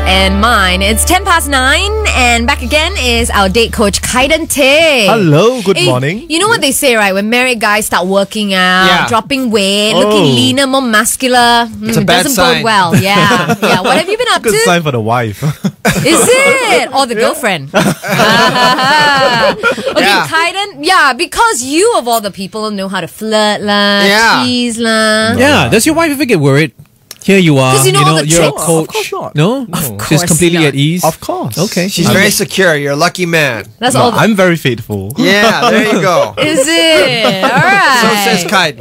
and mine. It's 9:10, and back again is our date coach, Kaiden Tay. Hello, good morning. You know what they say, right? When married guys start working out, dropping weight, looking leaner, more muscular, it's a bad doesn't sign. bode well. Yeah. What have you been up Good to? sign for the wife. Is it? Or the girlfriend? Okay, Kaiden. Yeah, because you of all the people know how to flirt lah, tease lah. Yeah, does your wife ever get worried? Here you are. 'Cause you know all the you're tricks. a coach. Of course not. No? Of course She's completely not. at ease. Of course. Okay. She's very secure. You're a lucky man. That's No, all. I'm very faithful. Yeah, there you go. Is it? All right. So says Kaiden.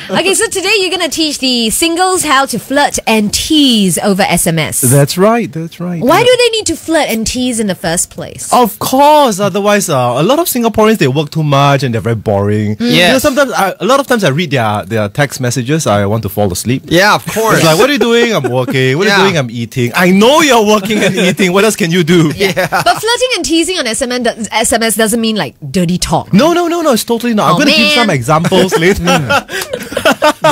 Okay, so today you're going to teach the singles how to flirt and tease over SMS. That's right. That's right. Why do they need to flirt and tease in the first place? Of course. Otherwise, a lot of Singaporeans, they work too much and they're very boring. Yes. Sometimes, a lot of times I read their text messages. I want to fall asleep. Yeah, of course. It's like, what are you doing? I'm working. What are you doing? I'm eating. I know you're working and eating. What else can you do? But flirting and teasing on SMS doesn't mean like dirty talk. No. It's totally not. I'm going to give some examples later.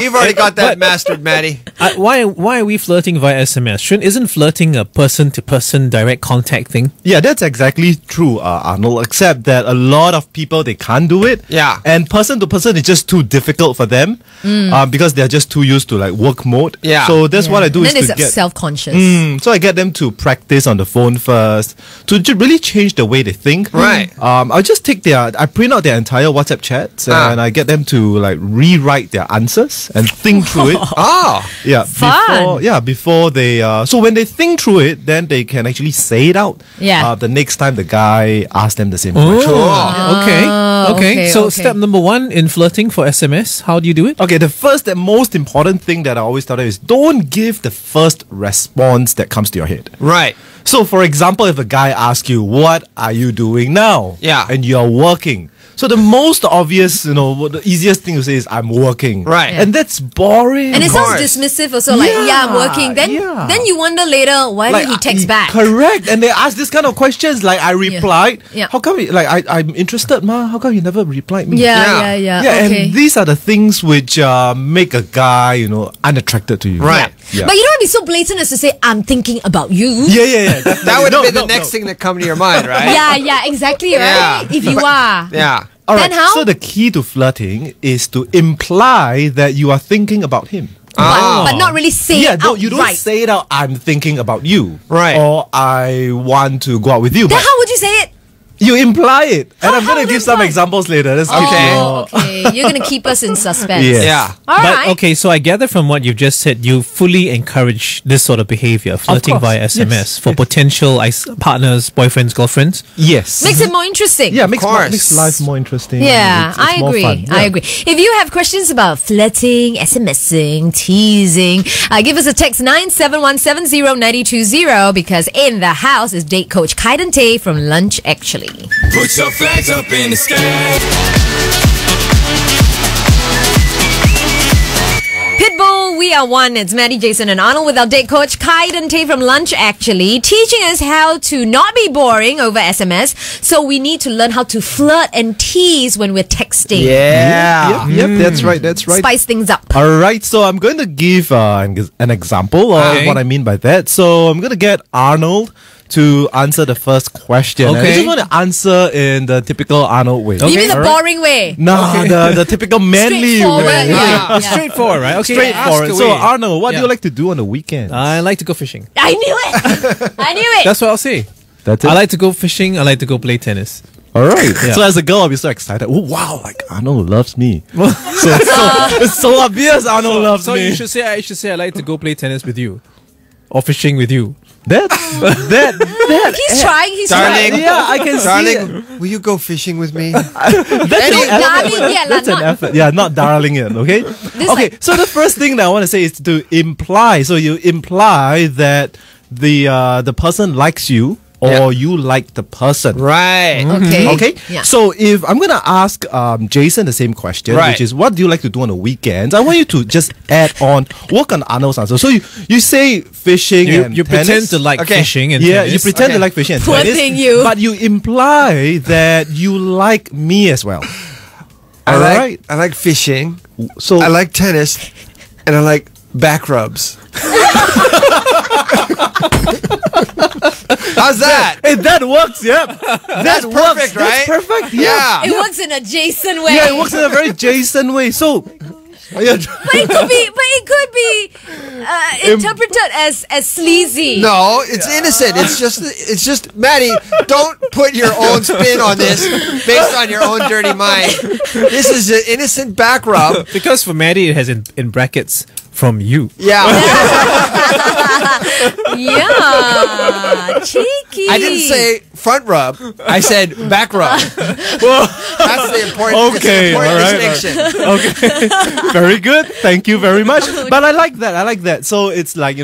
You've already got that mastered, Maddie. Why are we flirting via SMS? Isn't flirting a person-to-person direct contact thing? Yeah, that's exactly true, Arnold, except that a lot of people, they can't do it. Yeah. And person to person, it's just too difficult for them because they're just too used to like work mode. Yeah. So that's what I do And is then to it's get... self-conscious. So I get them to practice on the phone first to really change the way they think. Right. I'll just take I print out their entire WhatsApp chats and I get them to like rewrite their answers and think through it. Oh. Yeah. Fun. Before they so when they think through it, then they can actually say it out. Yeah. The next time the guy asks them the same question. Okay. So okay. step number 1 in flirting for SMS, how do you do it? Okay, the first and most important thing that I always tell them is don't give the first response that comes to your head. Right. So, for example, if a guy asks you, what are you doing now? Yeah. And you're working. So the most obvious, the easiest thing to say is, I'm working. Right. And that's boring. And it Of sounds course. dismissive also, like, I'm working. Then you wonder later, why did he text back? Correct. And they ask this kind of questions, like I replied. Yeah. How come, I'm interested, ma. How come you never replied me? Yeah. Yeah, Okay. and these are the things which make a guy, unattracted to you. Right. Yeah. But you don't want to be so blatant as to say, I'm thinking about you. Yeah. That would have been the next thing that come to your mind, right? Yeah, exactly, right? Yeah. If you are. Yeah. All Then right. how? So the key to flirting is to imply that you are thinking about him. But not really say it No, you don't outright. say it out. I'm thinking about you. Right. Or I want to go out with you. Then But how would you say it? you imply it. And I'm how going would to you give some imply? examples later. Let's keep Okay. going. Okay, you're going to keep us in suspense. Yes. Yeah. All right. But okay, so I gather from what you've just said, you fully encourage this sort of behavior, flirting course. via SMS Yes. for potential partners, boyfriends, girlfriends. Yes. Makes it more interesting. Yeah, makes course. life more interesting. Yeah, It's I more agree. fun. I Yeah. agree. If you have questions about flirting, SMSing, teasing, give us a text 97170920 because in the house is date coach Kaiden Tay from Lunch Actually. Put your flags up in the sky. Pitbull, we are one. It's Maddie, Jason, and Arnold with our date coach Kaiden Tay from Lunch Actually, teaching us how to not be boring over SMS. So we need to learn how to flirt and tease when we're texting. Yeah. Yep, that's right. That's right. Spice things up. All right, so I'm going to give an example of Okay. what I mean by that. So I'm going to get Arnold to answer the first question. And I Okay. just want to answer in the typical Arnold way. You mean the All right? boring way? No, the typical manly Straightforward, way. yeah. Straightforward, right? Okay, Straightforward. ask So away. Arnold, what do Yeah. you like to do on the weekends? I like to go fishing. I knew it. I knew it. That's what I'll say. That's it. I like to go fishing. I like to go play tennis. All right. Yeah. So as a girl, I'll be so excited. Oh wow, like Arnold loves me. It's so obvious Arnold loves So me. I should say I like to go play tennis with you, or fishing with you. That. He's trying. He's Darling. trying. Yeah, I can see it. Darling, will you go fishing with me? That's an Darling, effort. yeah, That's an not- effort. Yeah, not darling it, okay? Okay, so the first thing that I want to say is to imply. So you imply that the person likes you or you like the person. Right. Okay. Okay, Yeah. so if I'm gonna ask Jason the same question, Right. which is what do you like to do on the weekends? I want you to just add on, work on Arnold's answer. So you say fishing and You tennis. pretend to like Okay. fishing and Yeah, tennis. you pretend to Okay. like fishing and Poor tennis, thing, you. but you imply that you like me as well. I Alright. like fishing. So I like tennis, and I like back rubs. How's that? Hey, that works, yep. That's perfect, right? That's perfect, Yeah. It works in a Jason way. Yeah, it works in a very Jason way. So, yeah. But it could be interpreted as sleazy. No, it's innocent. It's just Maddie, don't put your own spin on this based on your own dirty mind. This is an innocent back rub. Because for Maddie, it has in brackets from you. Yeah. Yeah, cheeky. I didn't say front rub. I said back rub. Well, That's the important, okay, all right, distinction. okay. Very good. Thank you very much. But I like that. So it's like,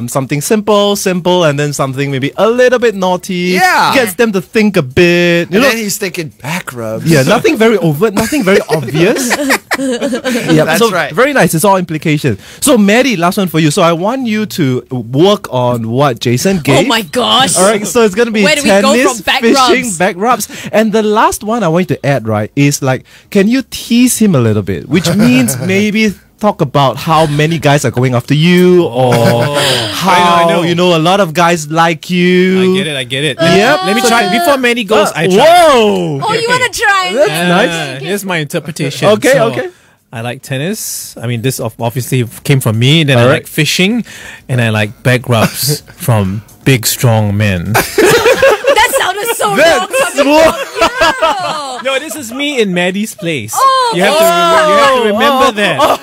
something simple, and then something maybe a little bit naughty. Yeah. Gets them to think a bit. And then he's thinking back rubs. Yeah, nothing very overt, nothing very obvious. Yeah, That's so right. Very nice. It's all implication. So, Maddie, last one for you. So, I want you to work on what Jason gave. Oh my gosh. All right, so it's going to be Where do we go tennis, from back fishing, rubs? back rubs. And the last one I want you to add, right, is like, can you tease him a little bit? Which means maybe talk about how many guys are going after you, or how, I know. a lot of guys like you. I get it. Yep. Let me try. Before Maddie goes, I try. Whoa! Oh, you want to try? That's nice. Here's my interpretation. Okay, So, okay. I like tennis. I mean, this obviously came from me. Then I Alright. like fishing, and I like back rubs from big, strong men. That sounded so wrong. That's No. No, this is me in Maddie's place. Oh, you have to remember that.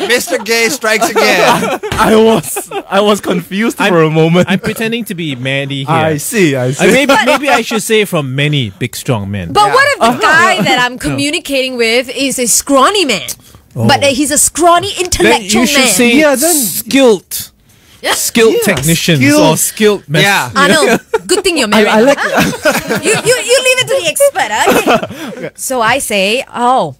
Mr. Gay strikes again. I was confused for a moment. I'm pretending to be Maddie here. I see. Maybe I should say from many big, strong men. But what if the guy that I'm communicating with is a scrawny man? But he's a scrawny Then intellectual you should man. say Yeah, then- skilled Yeah, technicians skilled. or skilled. Yeah. I know. Good thing you're married. I like you leave it to the expert. Okay. So I say, what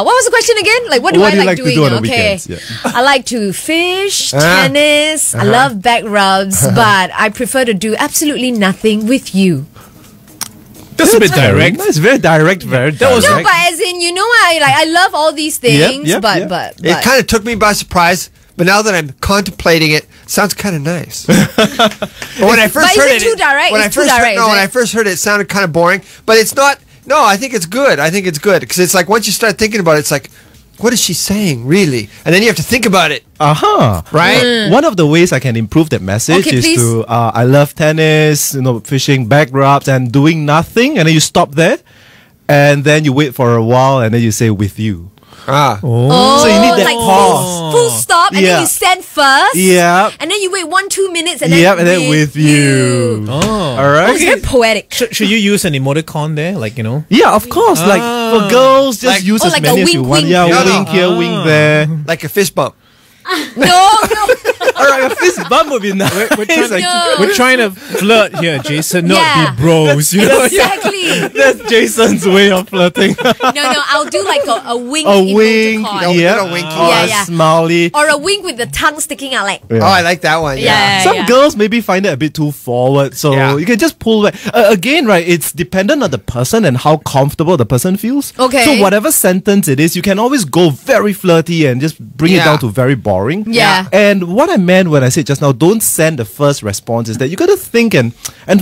was the question again? Like, what do What I do you like like to doing? do on the Okay, weekends? Yeah. I like to fish, tennis. I love back rubs, but I prefer to do absolutely nothing with you. That's a bit direct. It's very direct, very direct. No, but as in, I love all these things, Yep, but yep. but It kind of took me by surprise, but now that I'm contemplating it, sounds kind of nice. But when I first But is heard it too direct? When It's I too first direct, heard, is when it? I first heard it, it sounded kind of boring. But it's not. No, I think it's good. I think it's good because it's like once you start thinking about it, it's like, what is she saying really? And then you have to think about it. Right? One of the ways I can improve that message Okay, is please. to I love tennis, fishing, back rubs, and doing nothing, and then you stop there, and then you wait for a while, and then you say with you. Ah. Oh, So you need that like pause. full stop, and Yeah. then you send first. Yeah. And then you wait 1-2 minutes, and then Yep, and then with you. Oh. All right. Oh, it's very poetic. Should you use an emoticon there? Like, Yeah, of course. Like for girls, just Like- use Oh, as like many a as you wink, want. wink. Yeah, No, no. wink here, wink there. Like a fist bump. No. All right, a fist bump would be nice. We're trying to flirt here, Jason, not Yeah. be bros. Exactly. That's Jason's way of flirting. No, I'll do like a wink A wink, emoticon. yeah, little winky. or Yeah, a yeah. smiley. Or a wink with the tongue sticking out like. Oh, I like that one. Yeah. Some girls maybe find it a bit too forward, so Yeah. you can just pull back. Again, right, it's dependent on the person and how comfortable the person feels. Okay. So whatever sentence it is, you can always go very flirty and just bring it Yeah. down to very boring. Yeah. And what I meant when I said just now, don't send the first response, is that you got to think and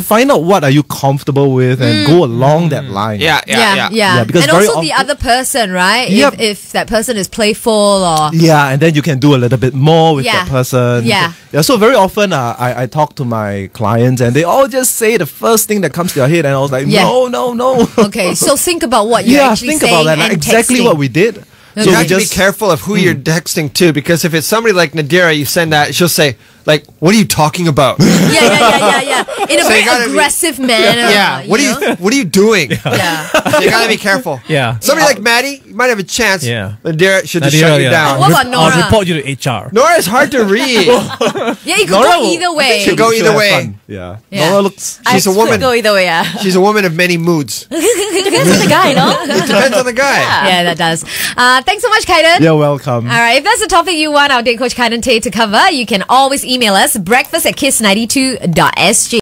find out what are you comfortable with and go along that line. Yeah. Yeah, because and very also the often- other person, right? Yep. If that person is playful or. Yeah, and then you can do a little bit more with Yeah. that person. Yeah. So very often I talk to my clients and they all just say the first thing that comes to their head, and I was like, Yeah. no. Okay, so think about what you're Yeah, actually think saying about that. and Exactly texting. what we did. Okay. You we have to be careful of who you're texting to, because if it's somebody like Nadira, you send that, she'll say, like, what are you talking about? Yeah. In a So you very gotta be- aggressive manner. Yeah. What are you doing? Yeah. So you gotta be careful. Yeah. Somebody like Maddie, you might have a chance. Yeah. Nadira should just Nadira, shut you yeah. down. What about Nora? I'll report you to HR. Nora is hard to read. Yeah, you could Nora go will- either way. She'll go either way. Yeah. Yeah. Nora looks. She's a woman. Go either way, yeah. She's a woman of many moods. Depends on the guy, no? It depends on the guy. Yeah, that does. Thanks so much, Kaiden. You're welcome. All right, if that's the topic you want our date coach Kaiden Tay to cover, you can always email us breakfast@kiss92.sg.